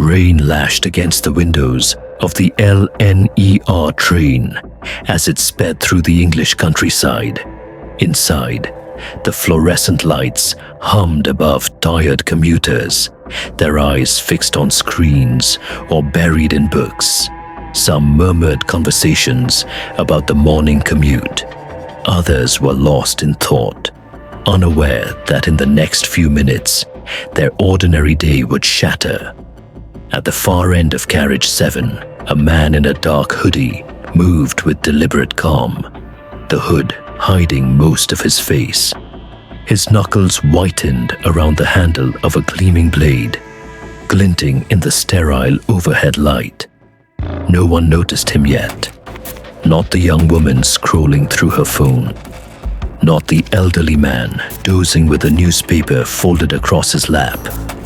Rain lashed against the windows of the LNER train as it sped through the English countryside. Inside, the fluorescent lights hummed above tired commuters, their eyes fixed on screens or buried in books. Some murmured conversations about the morning commute. Others were lost in thought, unaware that in the next few minutes, their ordinary day would shatter. At the far end of carriage 7, a man in a dark hoodie moved with deliberate calm, the hood hiding most of his face. His knuckles whitened around the handle of a gleaming blade, glinting in the sterile overhead light. No one noticed him yet. Not the young woman scrolling through her phone. Not the elderly man dozing with a newspaper folded across his lap.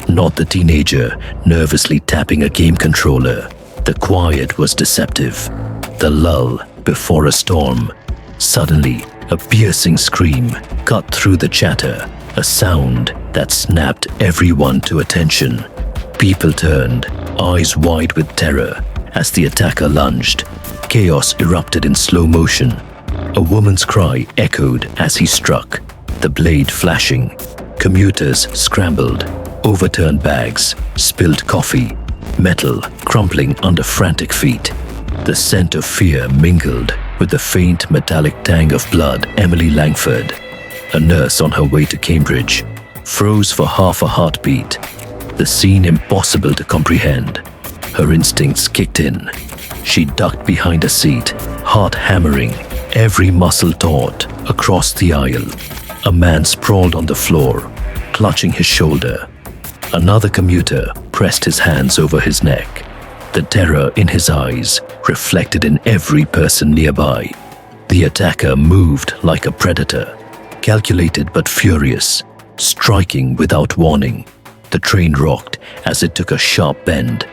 Not the teenager nervously tapping a game controller. The quiet was deceptive. The lull before a storm. Suddenly, a piercing scream cut through the chatter, a sound that snapped everyone to attention. People turned, eyes wide with terror, as the attacker lunged. Chaos erupted in slow motion. A woman's cry echoed as he struck, the blade flashing. Commuters scrambled, overturned bags, spilled coffee, metal crumpling under frantic feet. The scent of fear mingled with the faint metallic tang of blood. Emily Langford, a nurse on her way to Cambridge, froze for half a heartbeat, the scene impossible to comprehend. Her instincts kicked in. She ducked behind a seat, heart hammering, every muscle taut. Across the aisle, a man sprawled on the floor, clutching his shoulder. Another commuter pressed his hands over his neck, the terror in his eyes reflected in every person nearby. The attacker moved like a predator, calculated but furious, striking without warning. The train rocked as it took a sharp bend,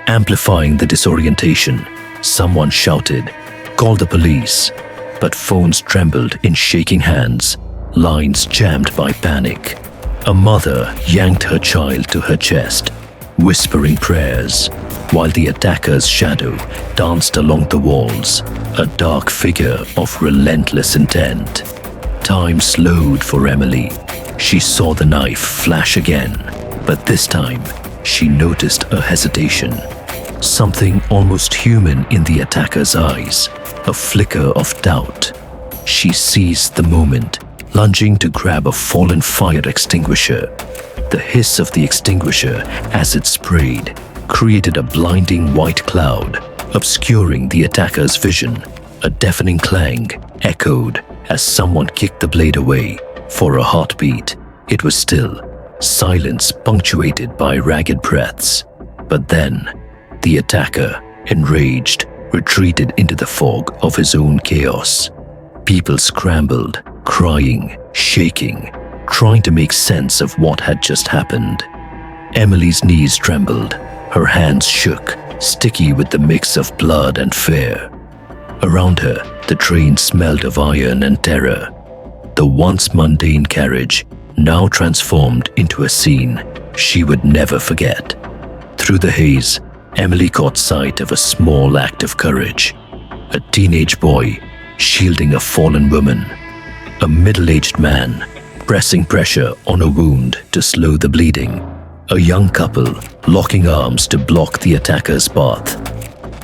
amplifying the disorientation. Someone shouted, "Call the police," but phones trembled in shaking hands, lines jammed by panic. A mother yanked her child to her chest, whispering prayers, while the attacker's shadow danced along the walls, a dark figure of relentless intent. Time slowed for Emily. She saw the knife flash again, but this time she noticed a hesitation, something almost human in the attacker's eyes, a flicker of doubt. She seized the moment, lunging to grab a fallen fire extinguisher. The hiss of the extinguisher as it sprayed created a blinding white cloud, obscuring the attacker's vision. A deafening clang echoed as someone kicked the blade away. For a heartbeat, it was still, silence punctuated by ragged breaths. But then, the attacker, enraged, retreated into the fog of his own chaos. People scrambled, crying, shaking, trying to make sense of what had just happened. Emily's knees trembled, her hands shook, sticky with the mix of blood and fear. Around her, the train smelled of iron and terror. The once mundane carriage now transformed into a scene she would never forget. Through the haze, Emily caught sight of a small act of courage. A teenage boy shielding a fallen woman. A middle-aged man pressing pressure on a wound to slow the bleeding. A young couple locking arms to block the attacker's path.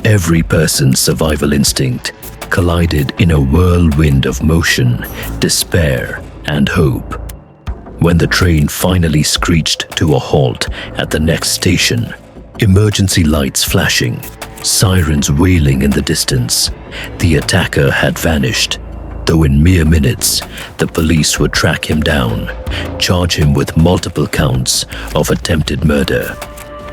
Every person's survival instinct collided in a whirlwind of motion, despair, and hope. When the train finally screeched to a halt at the next station, emergency lights flashing, sirens wailing in the distance, the attacker had vanished. Though in mere minutes, the police would track him down, charge him with multiple counts of attempted murder.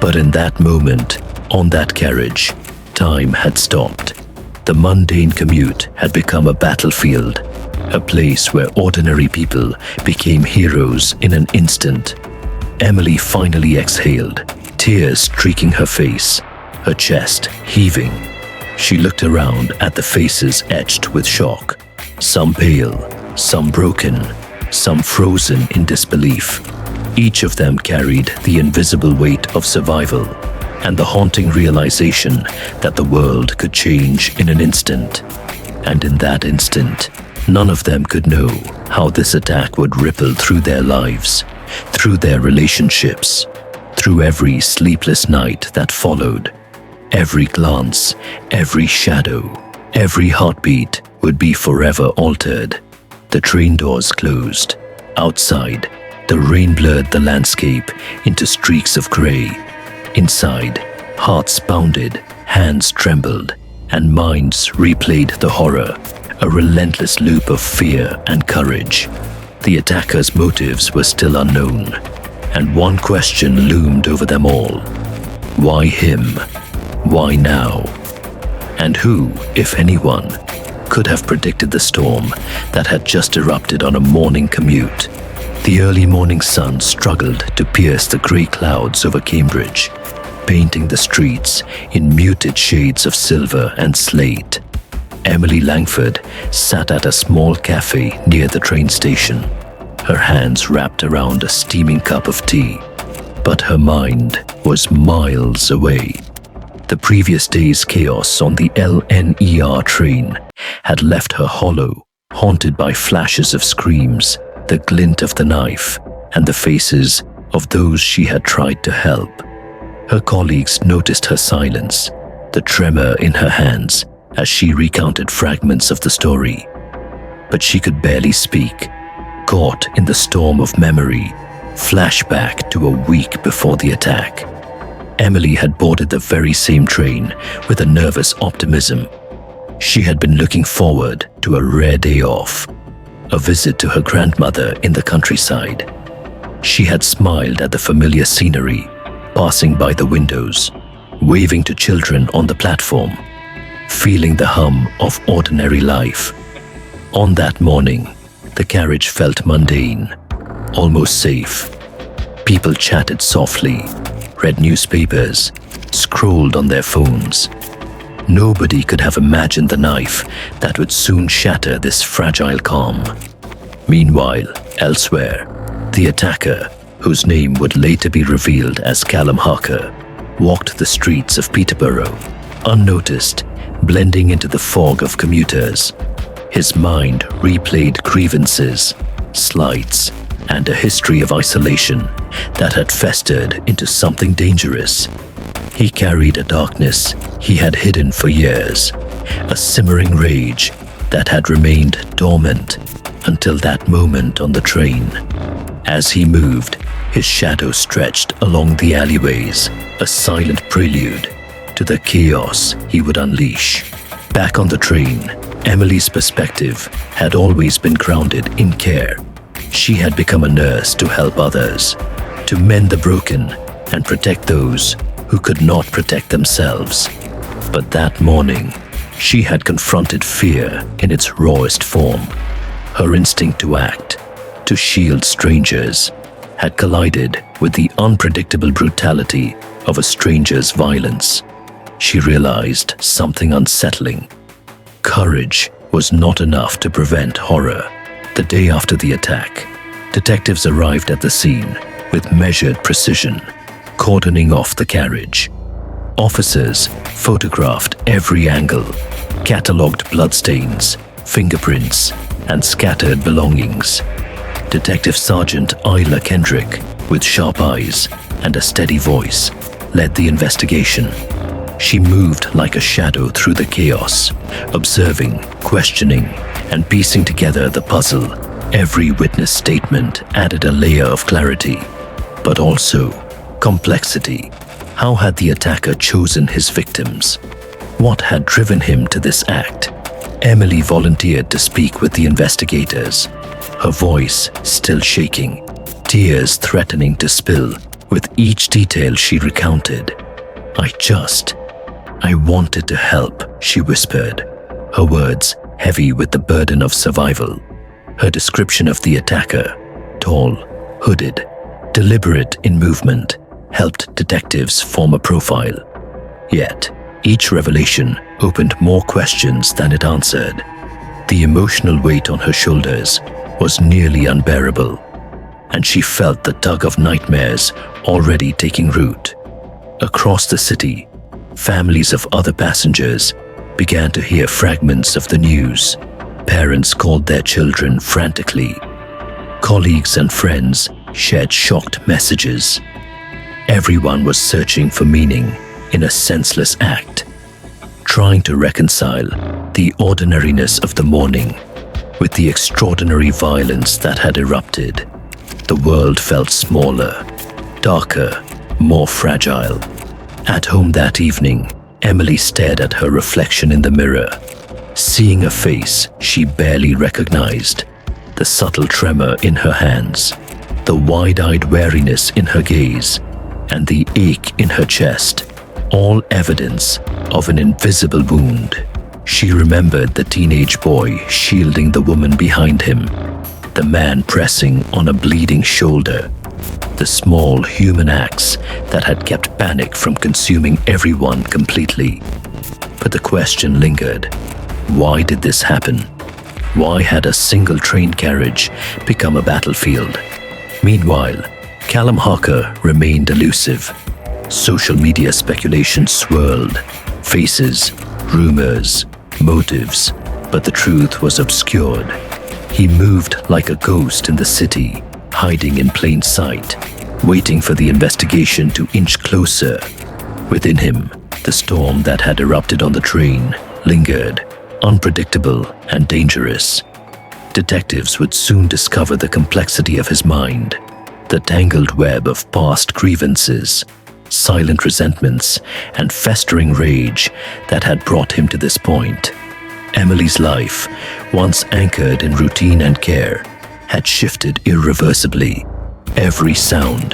But in that moment, on that carriage, time had stopped. The mundane commute had become a battlefield, a place where ordinary people became heroes in an instant. Emily finally exhaled, tears streaking her face, her chest heaving. She looked around at the faces etched with shock, some pale, some broken, some frozen in disbelief. Each of them carried the invisible weight of survival. and the haunting realization that the world could change in an instant. And in that instant, none of them could know how this attack would ripple through their lives, through their relationships, through every sleepless night that followed. Every glance, every shadow, every heartbeat would be forever altered. The train doors closed. Outside, the rain blurred the landscape into streaks of grey. Inside, hearts pounded, hands trembled, and minds replayed the horror, a relentless loop of fear and courage. The attacker's motives were still unknown, and one question loomed over them all. Why him? Why now? And who, if anyone, could have predicted the storm that had just erupted on a morning commute? The early morning sun struggled to pierce the grey clouds over Cambridge, painting the streets in muted shades of silver and slate. Emily Langford sat at a small cafe near the train station, her hands wrapped around a steaming cup of tea. But her mind was miles away. The previous day's chaos on the LNER train had left her hollow, haunted by flashes of screams, the glint of the knife, and the faces of those she had tried to help. Her colleagues noticed her silence, the tremor in her hands as she recounted fragments of the story. But she could barely speak, caught in the storm of memory, flashback to a week before the attack. Emily had boarded the very same train with a nervous optimism. She had been looking forward to a rare day off, a visit to her grandmother in the countryside. She had smiled at the familiar scenery, passing by the windows, waving to children on the platform, feeling the hum of ordinary life. On that morning, the carriage felt mundane, almost safe. People chatted softly, read newspapers, scrolled on their phones. Nobody could have imagined the knife that would soon shatter this fragile calm. Meanwhile, elsewhere, the attacker, whose name would later be revealed as Callum Harker, walked the streets of Peterborough, unnoticed, blending into the fog of commuters. His mind replayed grievances, slights, and a history of isolation that had festered into something dangerous. He carried a darkness he had hidden for years, a simmering rage that had remained dormant until that moment on the train. As he moved, his shadow stretched along the alleyways, a silent prelude to the chaos he would unleash. Back on the train, Emily's perspective had always been grounded in care. She had become a nurse to help others, to mend the broken and protect those who could not protect themselves. But that morning, she had confronted fear in its rawest form. Her instinct to act, to shield strangers, had collided with the unpredictable brutality of a stranger's violence. She realized something unsettling. Courage was not enough to prevent horror. The day after the attack, detectives arrived at the scene with measured precision, cordoning off the carriage. Officers photographed every angle, catalogued bloodstains, fingerprints, and scattered belongings. Detective Sergeant Isla Kendrick, with sharp eyes and a steady voice, led the investigation. She moved like a shadow through the chaos, observing, questioning, and piecing together the puzzle. Every witness statement added a layer of clarity, but also complexity. How had the attacker chosen his victims? What had driven him to this act? Emily volunteered to speak with the investigators, her voice still shaking, tears threatening to spill with each detail she recounted. I wanted to help, she whispered, her words heavy with the burden of survival. Her description of the attacker, tall, hooded, deliberate in movement, helped detectives form a profile. Yet, each revelation opened more questions than it answered. The emotional weight on her shoulders was nearly unbearable, and she felt the tug of nightmares already taking root. Across the city, families of other passengers began to hear fragments of the news. Parents called their children frantically. Colleagues and friends shared shocked messages. Everyone was searching for meaning in a senseless act, trying to reconcile the ordinariness of the morning with the extraordinary violence that had erupted. The world felt smaller, darker, more fragile. At home that evening, Emily stared at her reflection in the mirror, seeing a face she barely recognized, the subtle tremor in her hands, the wide-eyed wariness in her gaze, and the ache in her chest, all evidence of an invisible wound. She remembered the teenage boy shielding the woman behind him, the man pressing on a bleeding shoulder, the small human acts that had kept panic from consuming everyone completely. But the question lingered. Why did this happen? Why had a single train carriage become a battlefield? Meanwhile, Callum Harker remained elusive. Social media speculation swirled. Faces, rumors, motives, but the truth was obscured. He moved like a ghost in the city, hiding in plain sight, waiting for the investigation to inch closer. Within him, the storm that had erupted on the train lingered, unpredictable and dangerous. Detectives would soon discover the complexity of his mind, the tangled web of past grievances, silent resentments, and festering rage that had brought him to this point. Emily's life, once anchored in routine and care, had shifted irreversibly. Every sound,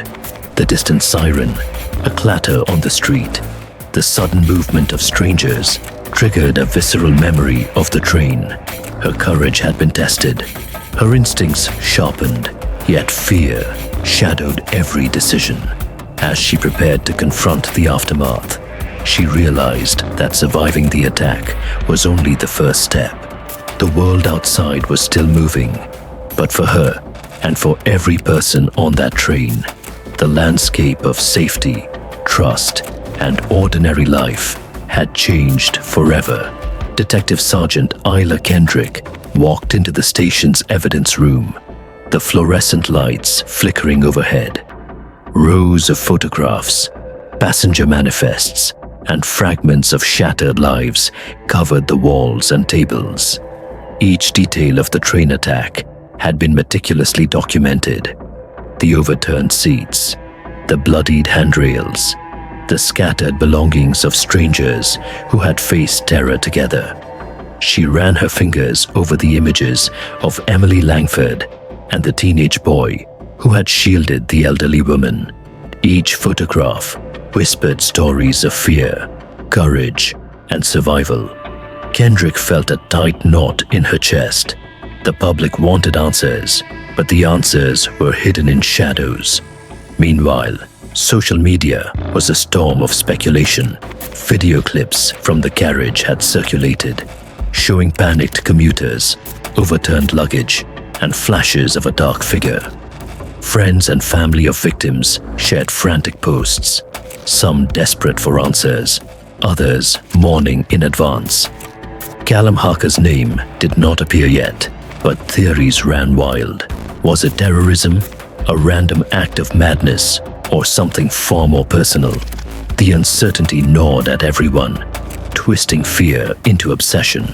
the distant siren, a clatter on the street, the sudden movement of strangers, triggered a visceral memory of the train. Her courage had been tested, her instincts sharpened, yet fear shadowed every decision. As she prepared to confront the aftermath, she realized that surviving the attack was only the first step. The world outside was still moving, but for her, and for every person on that train, the landscape of safety, trust, and ordinary life had changed forever. Detective Sergeant Isla Kendrick walked into the station's evidence room, the fluorescent lights flickering overhead. Rows of photographs, passenger manifests, and fragments of shattered lives covered the walls and tables. Each detail of the train attack had been meticulously documented. The overturned seats, the bloodied handrails, the scattered belongings of strangers who had faced terror together. She ran her fingers over the images of Emily Langford and the teenage boy who had shielded the elderly woman. Each photograph whispered stories of fear, courage, and survival. Kendrick felt a tight knot in her chest. The public wanted answers, but the answers were hidden in shadows. Meanwhile, social media was a storm of speculation. Video clips from the carriage had circulated, showing panicked commuters, overturned luggage, and flashes of a dark figure. Friends and family of victims shared frantic posts, some desperate for answers, others mourning in advance. Callum Harker's name did not appear yet, but theories ran wild. Was it terrorism, a random act of madness, or something far more personal? The uncertainty gnawed at everyone, twisting fear into obsession.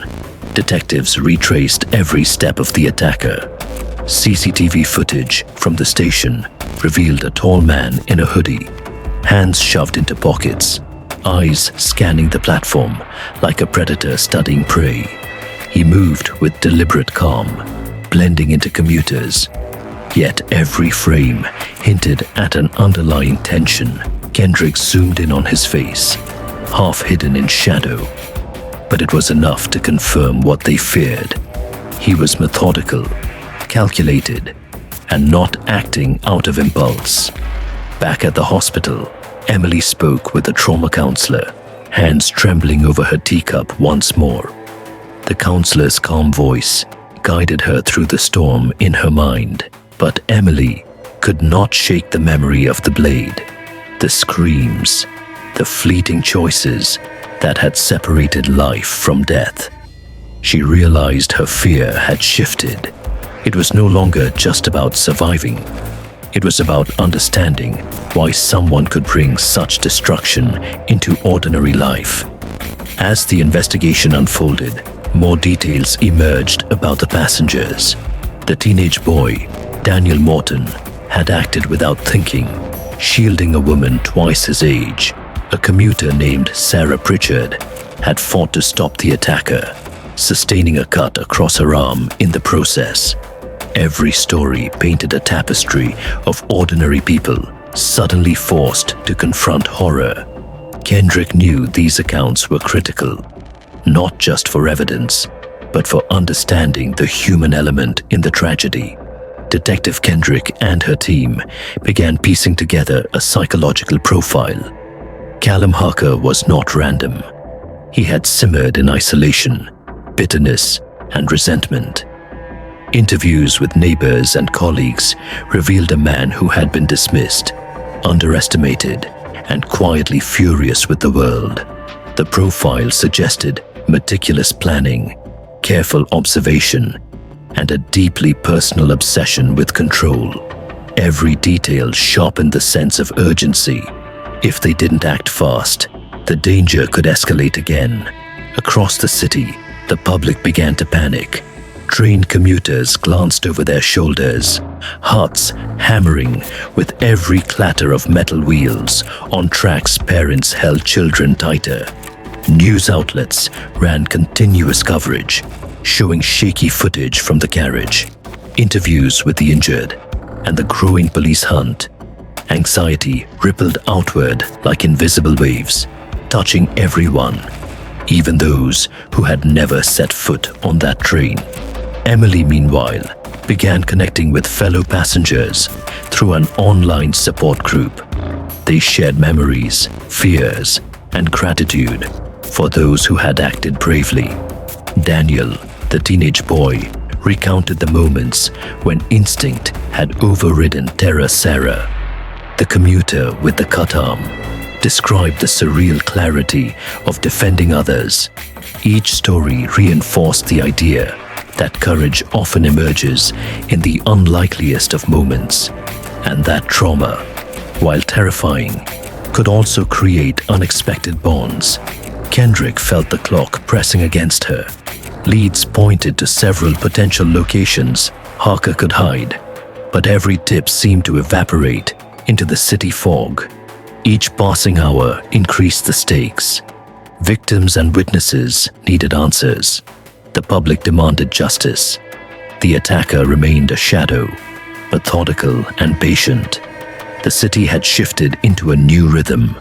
Detectives retraced every step of the attacker. CCTV footage from the station revealed a tall man in a hoodie, hands shoved into pockets, eyes scanning the platform like a predator studying prey. He moved with deliberate calm, blending into commuters. Yet every frame hinted at an underlying tension. Kendrick zoomed in on his face, half hidden in shadow. But it was enough to confirm what they feared. He was methodical, calculated, and not acting out of impulse. Back at the hospital, Emily spoke with a trauma counselor, hands trembling over her teacup once more. The counselor's calm voice guided her through the storm in her mind. But Emily could not shake the memory of the blade, the screams, the fleeting choices that had separated life from death. She realized her fear had shifted. It was no longer just about surviving. It was about understanding why someone could bring such destruction into ordinary life. As the investigation unfolded, more details emerged about the passengers. The teenage boy, Daniel Morton, had acted without thinking, shielding a woman twice his age. A commuter named Sarah Pritchard had fought to stop the attacker, sustaining a cut across her arm in the process. Every story painted a tapestry of ordinary people suddenly forced to confront horror. Kendrick knew these accounts were critical, not just for evidence, but for understanding the human element in the tragedy. Detective Kendrick and her team began piecing together a psychological profile. Callum Harker was not random. He had simmered in isolation, bitterness, and resentment. Interviews with neighbors and colleagues revealed a man who had been dismissed, underestimated, and quietly furious with the world. The profile suggested meticulous planning, careful observation, and a deeply personal obsession with control. Every detail sharpened the sense of urgency. If they didn't act fast, the danger could escalate again. Across the city, the public began to panic. Train commuters glanced over their shoulders, hearts hammering with every clatter of metal wheels on tracks parents held children tighter. News outlets ran continuous coverage, showing shaky footage from the carriage, interviews with the injured, and the growing police hunt. Anxiety rippled outward like invisible waves, touching everyone, even those who had never set foot on that train. Emily, meanwhile, began connecting with fellow passengers through an online support group. They shared memories, fears, and gratitude for those who had acted bravely. Daniel, the teenage boy, recounted the moments when instinct had overridden terror. Sarah, the commuter with the cut arm, described the surreal clarity of defending others. Each story reinforced the idea that courage often emerges in the unlikeliest of moments, and that trauma, while terrifying, could also create unexpected bonds. Kendrick felt the clock pressing against her. Leads pointed to several potential locations Harker could hide, but every tip seemed to evaporate into the city fog. Each passing hour increased the stakes. Victims and witnesses needed answers. The public demanded justice. The attacker remained a shadow, methodical and patient. The city had shifted into a new rhythm,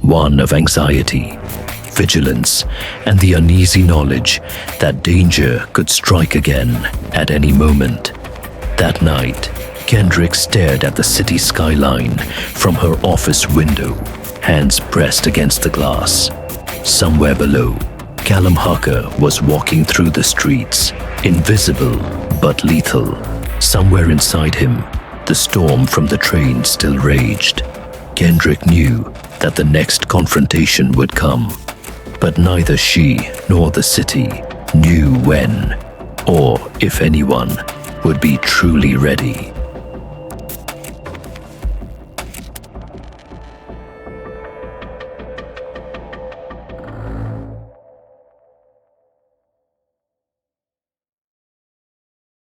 one of anxiety, vigilance, and the uneasy knowledge that danger could strike again at any moment. That night, Kendrick stared at the city skyline from her office window, hands pressed against the glass. Somewhere below, Callum Harker was walking through the streets, invisible but lethal. Somewhere inside him, the storm from the train still raged. Kendrick knew that the next confrontation would come, but neither she nor the city knew when, or if anyone would be truly ready.